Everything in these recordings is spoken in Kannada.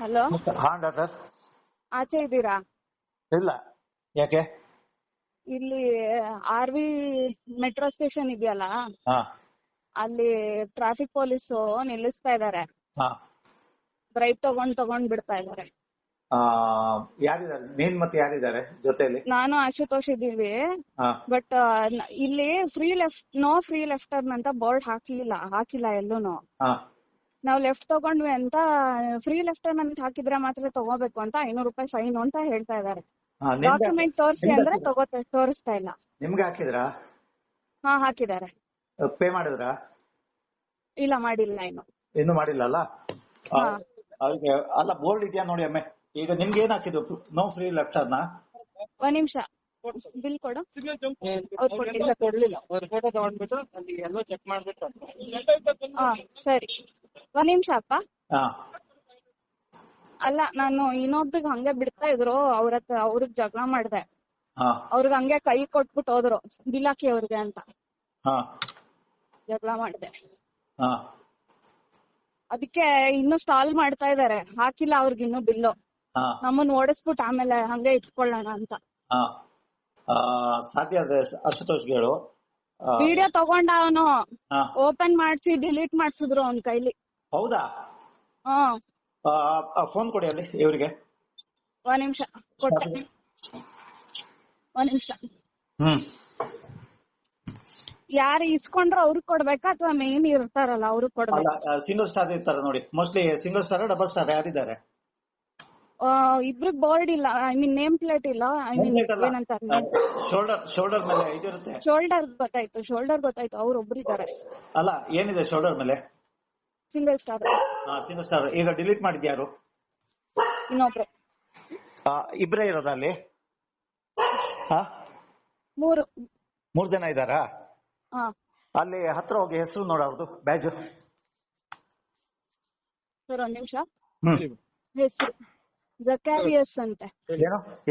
ಹಲೋ, ಹಾ ಡಾಕ್ಟರ್. ಆಚೆ ಇದ್ದೀರಾ? ಇಲ್ಲ, ಯಾಕೆ? ಇಲ್ಲಿ RV ಮೆಟ್ರೋ ಸ್ಟೇಷನ್ ಇದೆಯಲ್ಲ, ಹಾ ಅಲ್ಲಿ ಟ್ರಾಫಿಕ್ ಪೊಲೀಸು ನಿಲ್ಲಿಸ್ತಾ ಇದಾರೆ. ಹಾ ಬ್ರೈಕ್ ತಗೊಂಡ್ ಬಿಡ್ತಾ ಇದಾರೆ. ಯಾರಿದ್ದಾರೆ? ನೀನ್ ಮತ್ತೆ ಯಾರಿದ್ದಾರೆ ಜೊತೆಲಿ? ನಾನು ಆಶುತೋಷ್ ಇದೀವಿ. ಹಾ ಬಟ್ ಇಲ್ಲಿ ನೋ ಫ್ರೀ ಲೆಫ್ಟ್ ಟರ್ನ್ ಅಂತ ಬೋರ್ಡ್ ಹಾಕಿಲ್ಲ ಎಲ್ಲೂನು. ಹಾ ನಾವ್ ಲೆಫ್ಟ್ ತಗೊಂಡ್ವಿ ಅಂತ ಫ್ರೀ ಲೆಫ್ಟ್ ಟರ್ನ್ ಅಂತ ಹಾಕಿದ್ರೆ ಮಾತ್ರ ತಗೋಬೇಕು ಅಂತ 500 ರೂಪಾಯಿ ಫೈನ್ ಅಂತ ಹೇಳ್ತಾ ಇದಾರೆ. ಹಾ, ಡಾಕ್ಯುಮೆಂಟ್ ತೋರಿಸಿ ಅಂದ್ರೆ ತೋರಿಸ್ತಾ ಇಲ್ಲ. ನಿಮ್ಗೆ ಹಾಕಿದ್ರಾ? ಹಾ, ಹಾಕಿದ್ದಾರೆ. ಪೇ ಮಾಡಿದ್ರಾ? ಇಲ್ಲ, ಮಾಡಿಲ್ಲ ಇನ್ನು ಮಾಡಿಲ್ಲ ಅಲ್ಲ? ಹಾ. ಅವ್ರಿಗೆ ಅಲ್ಲ, ಬೋರ್ಡ್ ಇದೆಯಾ ನೋಡಿ ಅಮ್ಮೆ. ಈಗ ನಿಮ್ಗೆ ಏನ್ ಹಾಕಿದ್ರು? ನೋ ಫ್ರೀ ಲೆಫ್ಟ್ ಅನ್ನ. ಒಂದ್ ನಿಮಿಷ, ಬಿಲ್ ಕೊಡು. ಅವ್ರು ಕೊಡ್ಲಿಲ್ಲ. ಅವ್ರ ಫೋಟೋ ತಗೊಂಡ್ಬಿಟ್ಟು ಅಲ್ಲಿ ಎಲ್ಲೋ ಚೆಕ್ ಮಾಡ್ಬಿಟ್ಟು. ಹಾ, ಸರಿ. ಒಂದ್ ನಿಮಿಷ ಅಪ್ಪ. ಹಾ ಅಲ್ಲ, ನಾನು ಇನ್ನೊಬ್ರಿಗೆ ಹಂಗೆ ಬಿಡ್ತಾ ಇದ್ರು, ಅವ್ರಿಗೆ ಜಗಳ ಮಾಡ್ದೆ. ಹಾ ಅವ್ರಿಗೆ ಹಂಗೆ ಕೈ ಕೊಟ್ಬಿಟ್ಟು ಹೋದ್ರು, ಬಿಲ್ ಹಾಕಿ ಅವ್ರಿಗೆ ಅಂತ. ಹಾ ಜಗಳ ಮಾಡ್ದೆ. ಹಾ ಅದಕ್ಕೆ ಇನ್ನು ಸ್ಟಾಲ್ ಮಾಡ್ತಾ ಇದಾರೆ. ಹಾಕಿಲ್ಲ ಅವ್ರಿಗೆ ಇನ್ನು ಬಿಲ್ಲು. ಹಾ ನಮ್ಮನ್ನ ಓಡಿಸ್ಬಿಟ್ಟು ಆಮೇಲೆ ಹಂಗೆ ಇಟ್ಕೊಳ್ಳೋಣ ಅಂತ. ಹಾ ಸಾಧ್ಯ ಆದ್ರೆ ಅಶುತೋಷ್ಗೆ ಹೇಳು. ವಿಡಿಯೋ ತಗೊಂಡ ಅವನು ಹಾ ಓಪನ್ ಮಾಡ್ಸಿ ಡಿಲೀಟ್ ಮಾಡ್ಸಿದ್ರು ಅವ್ನ ಕೈಲಿ. ಹೌದಾ? ಹಾ, ಫೋನ್ ಕೊಡಿ ಅಲ್ಲಿ ಇವ್ರಿಗೆ. ಒಂದ್ ನಿಮಿಷ ಕೊಟ್ಟೆ. ಒಂದ್ ನಿಮಿಷ. ಯಾರು ಇಸ್ಕೊಂಡ್ರು ಅವ್ರಿಗೆ ಕೊಡ್ಬೇಕಾ ಅಥವಾ ಮೇನ್ ಇರ್ತಾರಲ್ಲ ಅವ್ರಿಗೆ ಕೊಡ್ಬೇಕಾ? ಸಿಂಗಲ್ ಸ್ಟಾರ್ ಇರ್ತಾರೆ ನೋಡಿ, mostly single star double star ಯಾರಿದ್ದಾರೆ? ಇಬ್ರಿಗೆ ಬೋರ್ಡ್ ಇಲ್ಲ, ನೇಮ್ ಪ್ಲೇಟ್ ಇಲ್ಲ. ಏನಂತಾರೆ, ಶೋಲ್ಡರ್ ಮೇಲೆ ಇದಿರುತ್ತೆ. ಶೋಲ್ಡರ್ ಗೊತ್ತಾಯ್ತು. ಅವ್ರು ಒಬ್ರಿದ್ದಾರೆ. ಅಲ್ಲ, ಏನಿದೆ ಶೋಲ್ಡರ್ ಮೇಲೆ? Single star. Single star. ಈಗ ಡಿಲೀಟ್ ಮಾಡಿದ್ಯಾರು? ಇನ್ನೊಬ್ರು. ಇಬ್ರೇ ಇರೋದ ಅಲ್ಲಿ? ಮೂರ್ ಜನ ಇದ್ದಾರಾ? ಅಲ್ಲಿ ಹತ್ರ ಹೋಗಿ ಹೆಸರು ನೋಡ ಅವ್ರದ್ದು, ಬ್ಯಾಜ್. ಸರ್ ಒಂದ್ ನಿಮಿಷ. ಹೆಸರು ಜಕಾರಿಯಸ್ ಅಂತೆ.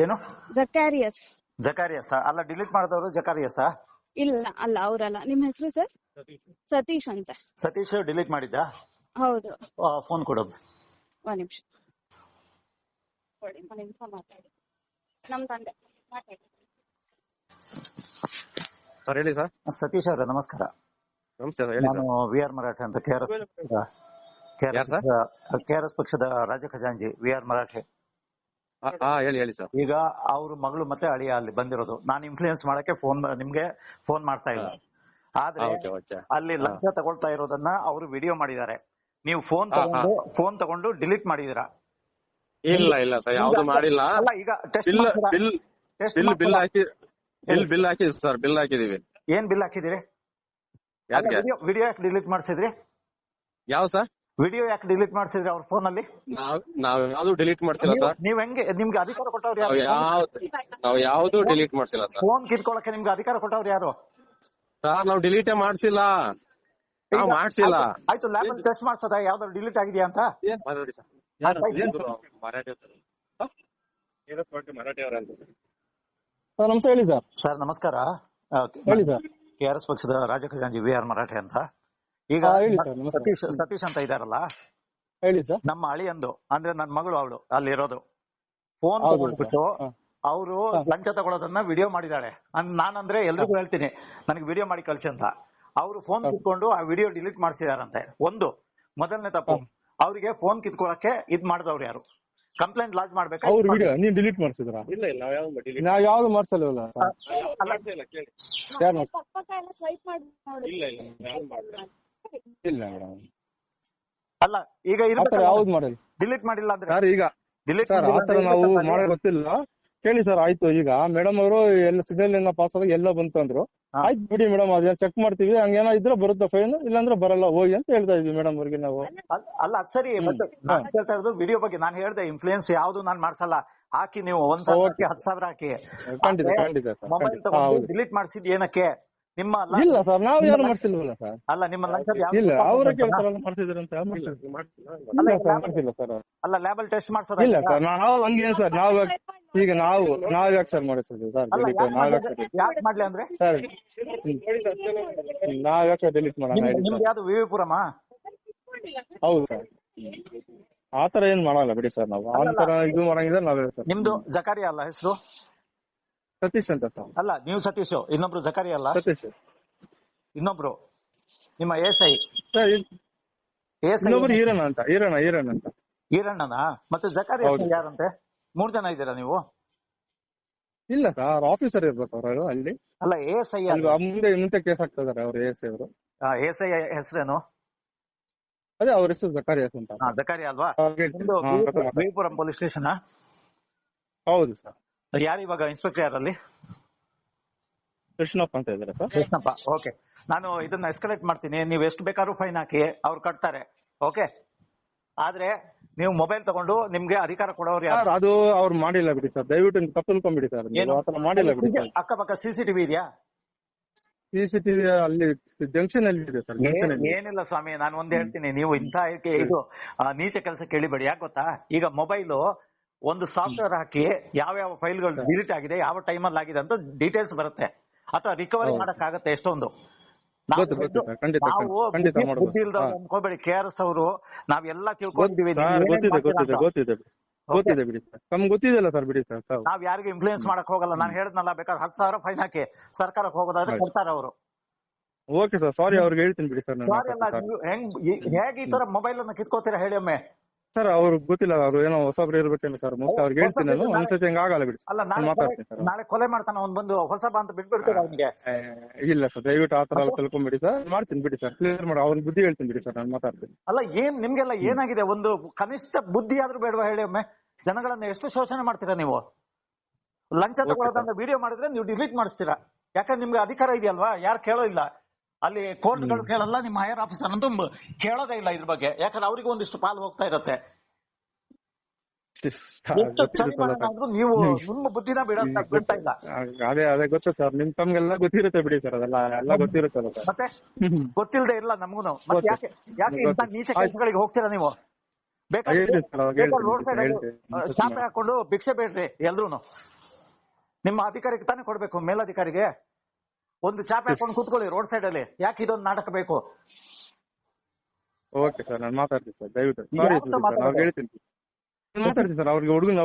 ಏನು ಜಕಾರಿಯಸ್? ಅಲ್ಲ, ಡಿಲೀಟ್ ಮಾಡಿದವರು ಜಕಾರಿಯಸ್? ಇಲ್ಲ, ಅಲ್ಲ, ಅವರಲ್ಲ. ನಿಮ್ ಹೆಸರು ಸರ್? ಸತೀಶ್ ಅಂತೆ. ಸತೀಶ್ ಡಿಲೀಟ್ ಮಾಡಿದ್ದ? ಹೌದು. ಫೋನ್ ಕೊಡು. ಒಂದ್ ನಿಮಿಷ ಕೊಡಿ, ಒಂದ್ ನಿಮಿಷ ಮಾತಾಡಿ. ನಮ್ ತಂದೆ ಮಾತಾಡಿ. ಸರ್ ಹೇಳಿ ಸರ್. ಸತೀಶ್ ಅವರೇ ನಮಸ್ಕಾರ. ನಮಸ್ತೆ ಸರ್, ಹೇಳಿ. ನಾನು VR ಮರಾಠೆ ಅಂತ, KRS ಪಕ್ಷದ ರಾಜ್ಯ ಖಜಾಂಚಿ VR ಮರಾಠೆ. ಹೇಳಿ ಸರ್. ಈಗ ಅವ್ರ ಮಗಳು ಮತ್ತೆ ಅಳಿಯ ಅಲ್ಲಿ ಬಂದಿರೋದು. ನಾನು ಇನ್ಫ್ಲೂಯೆನ್ಸ್ ಮಾಡಕ್ಕೆ ನಿಮ್ಗೆ ಫೋನ್ ಮಾಡ್ತಾ ಇಲ್ಲ. ಆದ್ರೆ ಅಲ್ಲಿ ಲಂಚ ತಗೊಳ್ತಾ ಇರೋದನ್ನ ಅವರು ವಿಡಿಯೋ ಮಾಡಿದ್ದಾರೆ. ನೀವು ಫೋನ್ ತಗೊಂಡು ಡಿಲೀಟ್ ಮಾಡಿದೀರಾ? ಇಲ್ಲ ಸರ್, ಯಾವ್ದು ಮಾಡಿಲ್ಲ. ಅಲ್ಲ, ಈಗ ಬಿಲ್ ಹಾಕಿದ್ವಿ ಸರ್. ಬಿಲ್ ಹಾಕಿದೀವಿ. ಏನ್ ಬಿಲ್ ಹಾಕಿದಿರಿ? ವಿಡಿಯೋ ಯಾಕೆ ಡಿಲೀಟ್ ಮಾಡಿಸಿದ್ರಿ? ಯಾವ ಸರ್ ವಿಡಿಯೋ ಯಾಕೆ ಡಿಲೀಟ್ ಮಾಡಿಸಿದ್ರಿ ಅವ್ರ ಫೋನ್ ಅಲ್ಲಿ? ನಾವ್ ಯಾವ್ದು ಡಿಲೀಟ್ ಮಾಡ್ಸಿಲ್ಲ ಸರ್. ನೀವ್ ನಿಮ್ಗೆ ಅಧಿಕಾರ ಕೊಟ್ಟವ್ರು ಯಾರು? ನಾವ್ ಯಾವ್ದು ಡಿಲೀಟ್ ಮಾಡ್ಸಿಲ್ಲ ಸರ್. ಫೋನ್ ಕಿತ್ಕೊಳಕ್ಕೆ ನಿಮ್ಗೆ ಅಧಿಕಾರ ಕೊಟ್ಟವ್ರು ಯಾರು ಸರ್? ನಾವ್ ಡಿಲೀಟೇ ಮಾಡ್ಸಿಲ್ಲ. ಮಾಡ್ಸಿಲ್ಲ. ಆಯ್ತು, ಲ್ಯಾಬ್ ಟೆಸ್ಟ್ ಮಾಡ್ಸೋದ ಯಾವ್ದಾದ್ರು ಡಿಲೀಟ್ ಆಗಿದೆಯಾ ಅಂತ? ನಮಸ್ತೆ, ಹೇಳಿ ಸರ್. ಸರ್ ನಮಸ್ಕಾರ. ಹೇಳಿ ಸರ್. KRS ಪಕ್ಷದ ರಾಜ್ಯ ಖಜಾಂಚಿ VR ಮರಾಠೆ ಅಂತ. ಈಗ ಸತೀಶ್ ಅಂತ ಇದಾರಲ್ಲ, ಹೇಳಿ ಸರ್. ನಮ್ಮ ಅಳಿಯಂದು ಅಂದ್ರೆ ನನ್ ಮಗಳು, ಅವಳು ಅಲ್ಲಿರೋದು. ಫೋನ್ ತಗೊಂಡ್ಬಿಟ್ಟು ಅವರು ಲಂಚ ತಗೊಳ್ಳೋದನ್ನ ವಿಡಿಯೋ ಮಾಡಿದಾಳೆ. ನಾನಂದ್ರೆ ಎಲ್ರಿಗೂ ಹೇಳ್ತೀನಿ ನನಗೆ ವಿಡಿಯೋ ಮಾಡಿ ಕಳ್ಸಿ ಅಂತ. ಅವರು ಫೋನ್ ಕಿತ್ಕೊಂಡು ಆ ವಿಡಿಯೋ ಡಿಲೀಟ್ ಮಾಡಿಸಿದಾರಂತೆ. ಮೊದಲನೇ ತಪ್ಪು. ಅವರಿಗೆ ಫೋನ್ ಕಿತ್ಕೊಳಕ್ಕೆ ಇದ್ ಮಾಡಿದವ್ರು ಯಾರು? ಕಂಪ್ಲೇಂಟ್ ಲಾಡ್ಜ್ ಮಾಡ್ಬೇಕಾ? ಅವ್ರ ವಿಡಿಯೋ ನೀವು ಡಿಲೀಟ್ ಮಾಡಿಸಿದ್ರ? ನಾವ್ ಯಾವ್ದು ಮಾಡ್ಸಲ್ವಲ್ಲ. ಅಲ್ಲ, ಈಗ ಯಾವ್ದು ಮಾಡಲ್ಲ, ಡಿಲೀಟ್ ಮಾಡಿಲ್ಲ ಅಂದ್ರೆ ಸರ್. ಈಗ ಸರ್ ಆತರ ನಾವು ಮಾಡೋ ಗೊತ್ತಿಲ್ಲ. ಕೇಳಿ ಸರ್. ಆಯ್ತು, ಈಗ ಮೇಡಮ್ ಅವರು ಎಲ್ಲ ಸಿಗ್ನಲ್ ಪಾಸ್ ಆದಾಗ ಎಲ್ಲ ಬಂತು ಅಂದ್ರು. ಆಯ್ತು ಬಿಡಿ ಮೇಡಮ್, ಅದೇನ್ ಚೆಕ್ ಮಾಡ್ತೀವಿ. ಹಂಗೇನೋ ಇದ್ರೆ ಬರುತ್ತೆ ಫೈನ್, ಇಲ್ಲಾಂದ್ರೆ ಬರಲ್ಲ ಹೋಗಿ ಅಂತ ಹೇಳ್ತಾ ಇದ್ವಿ ಮೇಡಮ್ ಅವ್ರಿಗೆ ನಾವು. ಅಲ್ಲ ಸರಿ, ನಾನು ಹೇಳ್ತಾ ಇರೋದು ವಿಡಿಯೋ ಬಗ್ಗೆ. ನಾನು ಹೇಳ್ದೆ ಇನ್ಫ್ಲೂಯೆನ್ಸ್ ಯಾವ್ದು ನಾನು ಮಾಡ್ಸಲ್ಲ. ಹಾಕಿ ನೀವು 1,000 ಹಾಕಿ 10,000 ಹಾಕಿ. ಮೊಬೈಲ್ ತಗೊಂಡು ಡಿಲೀಟ್ ಮಾಡಿಸಿದ್ ಏನಕ್ಕೆ? ನಿಮ್ಮ ಇಲ್ಲ ಸರ್, ನಾವ್ ಯಾರು ಮಾಡ್ಸಿಲ್ವಲ್ಲ ಸರ್. ಅಲ್ಲ, ನಿಮ್ಮ ಇಲ್ಲ, ಅವ್ರ ಕೇಳ್ತಾರಲ್ಲ ಮಾಡ್ಸಿದ್ರಂತ. ಮಾಡ್ಸಿಲ್ಲ ಸರ್. ಅಲ್ಲ, ಲ್ಯಾಬಲ್ ಟೆಸ್ಟ್ ಮಾಡ್ಸೋದ? ಇಲ್ಲ ಸರ್, ನಾವು ಹಂಗೇನು ಸರ್. ಈಗ ನಾವ್ ಯಾಕೆ ಸರ್ ಮಾಡಿಸಿದ್ವಿ ಸರ್? ಯಾಕೆ ಮಾಡ್ಲಿ ಅಂದ್ರೆ ಸರ್, ನಾವ್ ಯಾಕೆ ಡಿಲೀಟ್ ಮಾಡೋಣ? ನಿಮ್ದು ಯಾವ್ದು ವಿವಿಪುರಮ? ಹೌದು ಸರ್. ಆತರ ಏನ್ ಮಾಡಲ್ಲ ಬಿಡಿ ಸರ್ ನಾವು. ಆತರ ಇದು ಮಾಡಂಗಿದ್ರೆ ನಾವೇ ಸರ್. ನಿಮ್ದು ಜಕಾರಿಯಾ ಅಲ್ಲ ಹೆಸರು? ಸತೀಶ್ ಅಂತ ಸರ್. ಅಲ್ಲ, ನೀವು ಸತೀಶ್, ಇನ್ನೊಬ್ರು ಜಕಾರಿಯಾ ಅಲ್ಲ, ಸತೀಶ್ ಇನ್ನೊಬ್ರು ನಿಮ್ಮ ಎಸ್ಐ. ಸರ್. ಎಸ್ಐ ಇನ್ನೊಬ್ರು ಈರಣ್ಣ ಅಂತ. ಈರಣ್ಣನಾ? ಮತ್ತೆ ಜಕಾರಿಯಾ ಯಾರಂತೆ? 3 ಜನ ಇದ್ದೀರಾ ನೀವು? ಇಲ್ಲ ಸರ್, ಆಫೀಸರ್ ಇರ್ಬೇಕು ಅವರು ಅಲ್ಲಿ. ಅಲ್ಲ, ಎಸ್ಐ ಮುಂದೆ ಕೇಸ್ ಹಾಕ್ತಿದಾರೆ ಅವ್ರು, ಎಸ್ಐ ಅವರು. ಎಸ್ಐ ಹೆಸರೇನು? ಅದೇ ಅವ್ರ ಹೆಸರು ಜಕಾರಿಯಾಸ್ ಅಂತ. ಜಕಾರಿಯಾ ಅಲ್ವಾ? ವಿಪುರಂ ಪೊಲೀಸ್ ಸ್ಟೇಷನ್. ಹೌದು ಸರ್. ಯಾರು ಇವಾಗ ಇನ್ಸ್ಪೆಕ್ಟರ್ ಯಾರಲ್ಲಿ? ಕೃಷ್ಣಪ್ಪ ಅಂತ ಇದಾರೆ ಸರ್. ಕೃಷ್ಣಪ್ಪ, ಓಕೆ. ನಾನು ಇದನ್ನ ಎಸ್ಕಲೇಟ್ ಮಾಡ್ತೀನಿ, ನೀವು ಎಷ್ಟು ಬೇಕಾದ್ರೂ ಫೈನ್ ಹಾಕಿ, ಅವ್ರು ಕಟ್ತಾರೆ, ಓಕೆ. ಆದ್ರೆ ನೀವು ಮೊಬೈಲ್ ತಗೊಂಡು ನಿಮ್ಗೆ ಅಧಿಕಾರ ಕೊಡೋರು ಯಾರು? ಅದು ಅವ್ರು ಮಾಡಿಲ್ಲ ಬಿಡಿ ಸರ್, ದಯವಿಟ್ಟು ತಪ್ಪು ತಿಳ್ಕೊಂಡ್ಬಿಡಿ ಸರ್. ಆತರ ಮಾಡಿಲ್ಲ ಬಿಡಿ ಸರ್. ಅಕ್ಕಪಕ್ಕ ಸಿಸಿಟಿವಿ ಇದೆಯಾ? ಸಿಸಿಟಿವಿ ಅಲ್ಲಿ ಜಂಕ್ಷನ್ ಅಲ್ಲಿ ಇದೆ ಸರ್. ಏನಿಲ್ಲ ಸ್ವಾಮಿ, ನಾನು ಒಂದ್ ಹೇಳ್ತೀನಿ, ನೀವು ಇಂಥ ಇದು ನೀಚ ಕೆಲಸ ಕೇಳಿಬೇಡಿ. ಯಾಕೆ ಗೊತ್ತಾ, ಈಗ ಮೊಬೈಲ್ ಒಂದು ಸಾಫ್ಟ್ವೇರ್ ಹಾಕಿ ಯಾವ ಫೈಲ್ಗಳು ಡಿಲೀಟ್ ಆಗಿದೆ, ಯಾವ ಟೈಮಲ್ಲಿ ಆಗಿದೆ ಅಂತ ಡೀಟೇಲ್ಸ್ ಬರುತ್ತೆ, ಅಥವಾ ರಿಕವರಿ ಮಾಡಕ್ ಆಗತ್ತೆ ಎಷ್ಟೊಂದು. ನಾವು ಬುದ್ಧಿ ಇಲ್ದವ್ರು ಅನ್ಕೋಬೇಡಿ. KRS ಅವರು ನಾವೆಲ್ಲ ತಿಳ್ಕೊಂಡಿದೀವಿ. ಗೊತ್ತಿದೆ ಬಿಡಿ ಸರ್, ನಮ್ಗೆ ಗೊತ್ತಿದೆಲ್ಲ ಸರ್ ಬಿಡಿ ಸರ್. ನಾವ್ ಯಾರಿಗೂ ಇನ್ಫ್ಲೂಯೆನ್ಸ್ ಮಾಡಕ್ ಹೋಗಲ್ಲ. ನಾನು ಹೇಳಿದ್ನಲ್ಲ, ಬೇಕಾದ್ರೆ 10,000 ಫೈನ್ ಹಾಕಿ ಸರ್ಕಾರಕ್ಕೆ ಹೋಗೋದಾದ್ರೆ ಕೊಡ್ತಾರೆ ಅವರು. ಓಕೆ ಸರ್, ಸಾರಿ ಅವ್ರಿಗೆ ಹೇಳ್ತೀನಿ ಬಿಡಿ ಸರ್. ಸಾರಿ ಅಲ್ಲ, ಹೇಗೆ ಈ ತರ ಮೊಬೈಲ್ ಅನ್ನ ಕಿತ್ಕೋತೀರಾ ಹೇಳಿ ಒಮ್ಮೆ? ಸರ್ ಅವ್ರಿಗೆ ಗೊತ್ತಿಲ್ಲ, ಅವ್ರು ಏನೋ ಹೊಸಬ್ರು ಇರ್ಬೇಕೇನು ಸರ್, ಮೋಸ್ಟ್ ಅವ್ರಿಗೆ ಹೇಳ್ತೀನಿ ನಾನು. ಒಂದ್ಸತಿ ಹೆಂಗ ಆಗಲ್ಲ ಬಿಡಿ. ಅಲ್ಲ, ನಾಳೆ ಕೊಲೆ ಮಾಡ್ತಾನ ಅವ್ನು ಬಂದು ಹೊಸಬ ಅಂತ ಬಿಟ್ಬಿಡ್ತೀರ ಅವ್ನಿಗೆ? ಇಲ್ಲ ಸರ್, ದಯವಿಟ್ಟು ಆತರ ಎಲ್ಲ ತಿಳ್ಕೊಂಡ್ಬಿಡಿ ಸರ್. ಮಾಡ್ತೀನಿ ಬಿಡಿ ಸರ್, ಕ್ಲಿಯರ್ ಮಾಡಿ ಅವ್ನ ಬುದ್ಧಿ ಹೇಳ್ತೀನಿ ಬಿಡಿ ಸರ್, ನಾನು ಮಾತಾಡ್ತೀನಿ. ಅಲ್ಲ, ಏನ್ ನಿಮ್ಗೆಲ್ಲ ಏನಾಗಿದೆ? ಒಂದು ಕನಿಷ್ಠ ಬುದ್ಧಿ ಆದ್ರೂ ಬೇಡವಾ ಹೇಳಿ ಒಮ್ಮೆ? ಜನಗಳನ್ನ ಎಷ್ಟು ಶೋಷಣೆ ಮಾಡ್ತೀರಾ ನೀವು? ಲಂಚ ತಗೊಳ್ಳೋದನ್ನ ವಿಡಿಯೋ ಮಾಡಿದ್ರೆ ನೀವು ಡಿಲೀಟ್ ಮಾಡಿಸ್ತೀರಾ. ಯಾಕಂದ್ರೆ ನಿಮ್ಗೆ ಅಧಿಕಾರ ಇದೆಯಲ್ವಾ? ಯಾರು ಕೇಳೋ ಇಲ್ಲ ಅಲ್ಲಿ, ಕೋರ್ಟ್ಗಳು ಕೇಳಲ್ಲ, ನಿಮ್ಮ ಹೈಯರ್ ಆಫೀಸರ್ ಅಂತೂ ಕೇಳೋದೇ ಇಲ್ಲ ಇದ್ರ ಬಗ್ಗೆ. ಯಾಕಂದ್ರೆ ಅವ್ರಿಗೆ ಒಂದಿಷ್ಟು ಪಾಲು ಹೋಗ್ತಾ ಇರತ್ತೆ. ನೀವು ನಿಮ್ಮ ಬುದ್ಧಿನ ಬಿಡ್ತಾ ಇಲ್ಲ. ಅದೇ ಗೊತ್ತ ಸರ್, ತಮ್ಗೆಲ್ಲ ಗೊತ್ತಿರುತ್ತೆ ಬಿಡಿ ಸರ್, ಅದೆಲ್ಲ ಎಲ್ಲ ಗೊತ್ತಿರುತ್ತಲ್ಲ ಸರ್. ಮತ್ತೆ ಗೊತ್ತಿಲ್ಲದೆ ಇಲ್ಲ ನಮ್ಗೂನು. ಯಾಕೆ ಇಂಥ ನೀಚ ಕೆಲಸಗಳಿಗೆ ಹೋಗ್ತೀರಾ ನೀವು? ಬೇಕಾದ್ರೆ ರೋಡ್ ಸೈಡ್ ಚಾಪೆ ಹಾಕೊಂಡು ಭಿಕ್ಷೆ ಬೇಡ್ರಿ ಎಲ್ರೂನು. ನಿಮ್ಮ ಅಧಿಕಾರಿಗೆ ತಾನೇ ಕೊಡ್ಬೇಕು, ಮೇಲಧಿಕಾರಿಗೆ. ಒಂದು ಚಾಪೆ ಹಾಕೊಂಡು ಕೂತ್ಕೊಳ್ಳಿ ರೋಡ್ ಸೈಡ್ ಅಲ್ಲಿ. ಯಾಕೆ ಇದೊಂದು ನಾಟಕ ಬೇಕು? ಓಕೆ ಸರ್, ನಾನು ಮಾತಾಡ್ತೀನಿ ಸರ್, ದಯವಿಟ್ಟು ಸಾರಿ ಹೇಳ್ತೀನಿ. ಮಾತಾಡ್ತೀನಿ ಸರ್, ಅವ್ರಿಗೆ ಹುಡುಗನ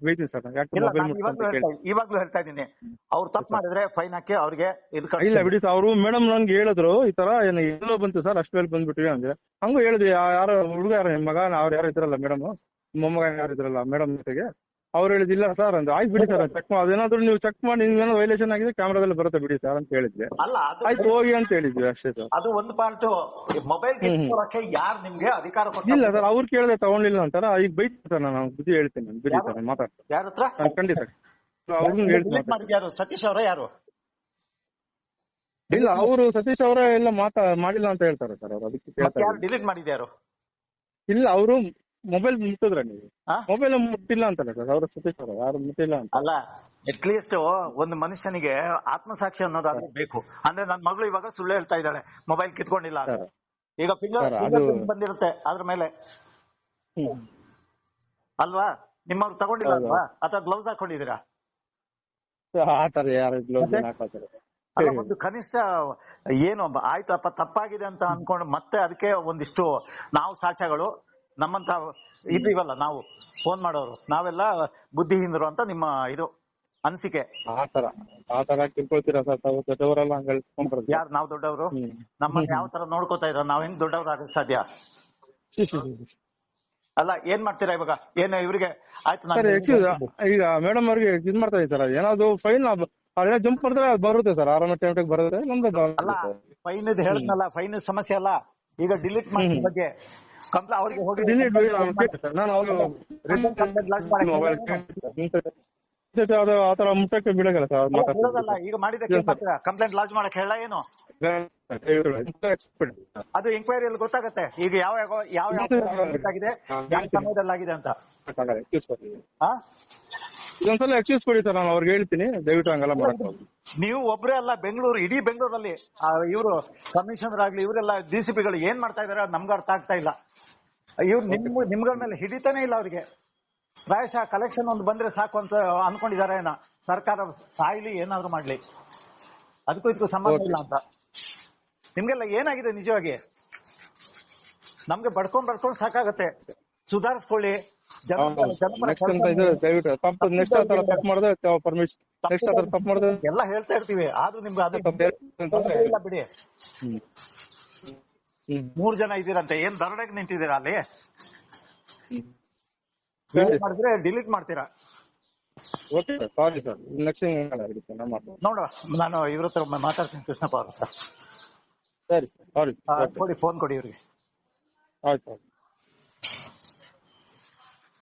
ಬೈತೀನಿ ಸರ್. ಇವಾಗ್ಲೂ ಹೇಳ್ತಾ ಇದ್ದೀನಿ, ಅವ್ರು ತಪ್ಪು ಮಾಡಿದ್ರೆ ಫೈನ್ ಹಾಕಿ ಅವ್ರಿಗೆ ಇದು. ಇಲ್ಲ ಬಿಡಿ ಸರ್, ಅವರು ಮೇಡಮ್ ನನ್ಗೆ ಹೇಳಿದ್ರು ಈ ತರ ಎಲ್ಲೋ ಬಂತು ಸರ್, ಅಷ್ಟು ವೇಳೆ ಬಂದ್ಬಿಟ್ಟಿವಿ ಅಂದ್ರೆ. ಹಂಗೂ ಹೇಳಿದ್ವಿ, ಯಾರೋ ಹುಡುಗ ಯಾರು ನಿಮ್ಮ ಮಗ ಅವ್ರು ಯಾರು ಇದ್ರಲ್ಲ ಮೇಡಮ್, ಮೊಮ್ಮಗ ಯಾರು ಇದ್ರಲ್ಲ ಮೇಡಮ್ ಜೊತೆಗೆ, ಅವ್ರು ಹೇಳಿದಿಲ್ಲ ಸರ್ ಅಂದ್ರೆ. ಆಯ್ತು ಬಿಡಿ ಸರ್, ಚೆಕ್ ಅದೇನಾದ್ರು ನೀವು ಚೆಕ್ ಮಾಡಿ, ನಿಮ್ಗೇನೋ ವೈಲೇಷನ್ ಆಗಿದೆ ಕ್ಯಾಮ್ರಾದಲ್ಲಿ ಬರುತ್ತೆ ಬಿಡಿ ಸರ್ ಅಂತ ಹೇಳಿದ್ವಿ. ಆಯ್ತು ಹೋಗಿ ಅಂತ ಹೇಳಿದ್ವಿ ಅಷ್ಟೇ ಸರ್. ಅದು ಒಂದು ಪಾರ್ಟ್. ಮೊಬೈಲ್ ಯಾರು ನಿಮ್ಗೆ ಅಧಿಕಾರ ಇಲ್ಲ ಸರ್, ಅವ್ರು ಕೇಳಿದ್ರೆ ತಗೊಂಡಿಲ್ಲ ಅಂತಾರ. ಈಗ ಬೈತೀನಿ ಸರ್, ನಾನು ಬುದ್ಧಿ ಹೇಳ್ತೀನಿ ಬಿಡಿ ಸರ್, ಮಾತಾಡ್ತೀನಿ. ಯಾರ ಹತ್ರ? ಖಂಡಿತ ಅವ್ರನ್ನ ಹೇಳ್ತೀನಿ. ಸತೀಶ್ ಅವರ ಯಾರು? ಇಲ್ಲ, ಅವರು ಸತೀಶ್ ಅವರ ಎಲ್ಲ ಮಾಡಿಲ್ಲ ಅಂತ ಹೇಳ್ತಾರೆ ಸರ್ ಅವ್ರು. ಅದಕ್ಕೆ ಡಿಲೀಟ್ ಮಾಡಿದ್ಯಾರು? ಇಲ್ಲ, ಅವರು ಮೊಬೈಲ್ ಮುಟ್ಟಿದ್ರ ನೀವು? ಮೊಬೈಲ್ ಮುಟ್ಟಿಲ್ಲ ಅಂತಲ್ಲ ಸರ್ ಅವರು, ಸತೀಶ್ ಅವರು ಯಾರು ಮುಟ್ಟಿಲ್ಲ ಅಂತ. ಅಲ್ಲ, ಅಟ್ಲೀಸ್ಟ್ ಒಂದು ಮನುಷ್ಯನಿಗೆ ಆತ್ಮಸಾಕ್ಷಿ ಅನ್ನೋದಾದ್ರೂ ಬೇಕು. ಅಂದ್ರೆ ನನ್ನ ಮಗಳು ಇವಾಗ ಸುಳ್ಳು ಹೇಳ್ತಾ ಇದ್ದಾಳೆ, ಮೊಬೈಲ್ ಕಿತ್ಕೊಂಡಿಲ್ಲ. ಈಗ ಫಿಂಗರ್ ಬಂದಿರುತ್ತೆ ಅದ್ರ ಮೇಲೆ ಅಲ್ವಾ? ನಿಮ್ಮವ್ರು ತಗೊಂಡಿಲ್ಲ ಅಲ್ವಾ? ಅಥವಾ ಗ್ಲೌಸ್ ಹಾಕೊಂಡಿದ್ದೀರಾ? ಆತರ ಯಾರು ಗ್ಲೌಸ್ ಹಾಕೋತಾರೆ? ಒಂದು ಕನಿಷ್ಠ ಏನು ಆಯ್ತಪ್ಪ ತಪ್ಪಾಗಿದೆ ಅಂತ ಅನ್ಕೊಂಡು ಮತ್ತೆ ಅದಕ್ಕೆ ಒಂದಿಷ್ಟು ನಾವು ಸಾಚಗಳು ನಮ್ಮಂತ ಇದೀವಲ್ಲ, ನಾವು ಫೋನ್ ಮಾಡೋರು ನಾವೆಲ್ಲ ಬುದ್ಧಿಹೀನರು ಅಂತ ನಿಮ್ಮ ಇದು ಅನಿಸಿಕೆ. ಆತರ ತಿಳ್ಕೊಳ್ತೀರಾ ಸರ್ ತಾವು? ದೊಡ್ಡವರೆಲ್ಲ ಹಂಗ ಹೇಳ್ಕೊಂಡ್ಬರ್ತೀವಿ. ಯಾರು ನಾವು ದೊಡ್ಡವರು? ನಮ್ಮನ್ನ ಯಾವ ತರ ನೋಡ್ಕೋತಾ ಇರೋ? ನಾವ್ ಹೆಂಗ್ ದೊಡ್ಡವ್ರು ಆಗಕ್ ಸಾಧ್ಯ? ಅಲ್ಲ, ಏನ್ ಮಾಡ್ತೀರಾ ಇವಾಗ? ಏನು ಇವ್ರಿಗೆ ಆಯ್ತು ಈಗ ಮೇಡಮ್ ಅವ್ರಿಗೆ ಇದ್ ಮಾಡ್ತಾ ಇದ್ದಾರ, ಏನಾದ್ರು ಫೈನ್ ಅದೇ ಜಂಪ್ ಮಾಡಿದ್ರೆ ಬರುತ್ತೆ ಸರ್, ಆರಾಮ ಟೈಮ್ ಬರುತ್ತೆ. ಅಲ್ಲ, ಫೈನ್ ಇದು ಹೇಳಿದ್ನಲ್ಲ, ಫೈನ್ ಸಮಸ್ಯೆ ಅಲ್ಲ. ಈಗ ಡಿಲೀಟ್ ಮಾಡಿದ ಬಗ್ಗೆ ಅವ್ರಿಗೆ ಹೋಗಿ ಆತರ ಮುಟ್ಟಕ್ಕೆ ಬಿಡಗಲ್ಲ ಸರ್. ಬಿಡೋದಲ್ಲ, ಈಗ ಮಾಡಿದಕ್ಕೆ ಕಂಪ್ಲೇಂಟ್ ಲಾಂಚ್ ಮಾಡಕ್ ಹೇಳ ಏನು? ಅದು ಎಂಕ್ವೈರಿಯಲ್ಲಿ ಗೊತ್ತಾಗತ್ತೆ ಈಗ ಯಾವ ಗೊತ್ತಾಗಿದೆ, ಯಾವ ಸಮಯದಲ್ಲಿ ಆಗಿದೆ ಅಂತ. ಇದೊಂದ್ಸಲ ಎಕ್ಸ್ಕ್ಯೂಸ್ ಕೊಡಿ ಸರ್, ನಾನು ಅವ್ರಿಗೆ ಹೇಳ್ತೀನಿ, ದಯವಿಟ್ಟು ಹಂಗೆಲ್ಲ ಮಾಡಕ್. ನೀವು ಒಬ್ರೇ ಅಲ್ಲ, ಇಡೀ ಬೆಂಗಳೂರಲ್ಲಿ ಇವರು ಕಮಿಷನರ್ ಆಗ್ಲಿ ಇವರೆಲ್ಲ DCPಗಳು ಏನ್ ಮಾಡ್ತಾ ಇದಾರೆ ನಮ್ಗೆ ಅರ್ಥ ಆಗ್ತಾ ಇಲ್ಲ. ಇವ್ರು ನಿಮ್ಗಳ ಮೇಲೆ ಹಿಡಿತಾನೆ ಇಲ್ಲ ಅವ್ರಿಗೆ. ಪ್ರಾಯಶಃ ಕಲೆಕ್ಷನ್ ಒಂದು ಬಂದ್ರೆ ಸಾಕು ಅಂತ ಅನ್ಕೊಂಡಿದ್ದಾರೆ. ಸರ್ಕಾರ ಸಾಯ್ಲಿ, ಏನಾದ್ರು ಮಾಡ್ಲಿ, ಅದಕ್ಕೂ ಇದಕ್ಕೂ ಸಂಬಂಧ ಇಲ್ಲ ಅಂತ. ನಿಮ್ಗೆಲ್ಲ ಏನಾಗಿದೆ ನಿಜವಾಗಿ? ನಮ್ಗೆ ಬಡ್ಕೊಂಡ್ ಸಾಕಾಗತ್ತೆ. ಸುಧಾರಿಸ್ಕೊಳ್ಳಿ. ನೆಕ್ಸ್ಟ್ ಅಂತ ಇದು ದಯವಿಟ್ಟು ತಪ್ಪು ನೆಕ್ಸ್ಟ್ ಆ ತರ ತಪ್ಪು ಮಾಡಿದ್ರೆ ಪರ್ಮಿಷನ್ ನೆಕ್ಸ್ಟ್ ಆ ತರ ತಪ್ಪು ಮಾಡಿದ್ರೆ ಎಲ್ಲ ಹೇಳ್ತಾ ಇರ್ತೀವಿ, ಆದ್ರೂ ನಿಮ್ಗೆ ಅದು ಇಲ್ಲ ಬಿಡಿ. 3 ಜನ ಇದ್ದೀರಂತೆ, ಏನ್ ದರೋಡೆಗೆ ನಿಂತಿದ್ದೀರಾ ಅಲ್ಲಿ? ಮಾಡಿದ್ರೆ ಡಿಲೀಟ್ ಮಾಡ್ತೀರಾ? Okay sir, sorry sir, next ನೋಡುವ, ನಾನು ಇವ್ರ ಹತ್ರ ಮಾತಾಡ್ತೀನಿ, ಕೃಷ್ಣಪ್ಪ ಅವ್ರ ಹತ್ರ. ಸರಿ ಸರ್, ಸಾರಿ ಕೊಡಿ, ಫೋನ್ ಕೊಡಿ ಇವ್ರಿಗೆ. ಆಯ್ತು.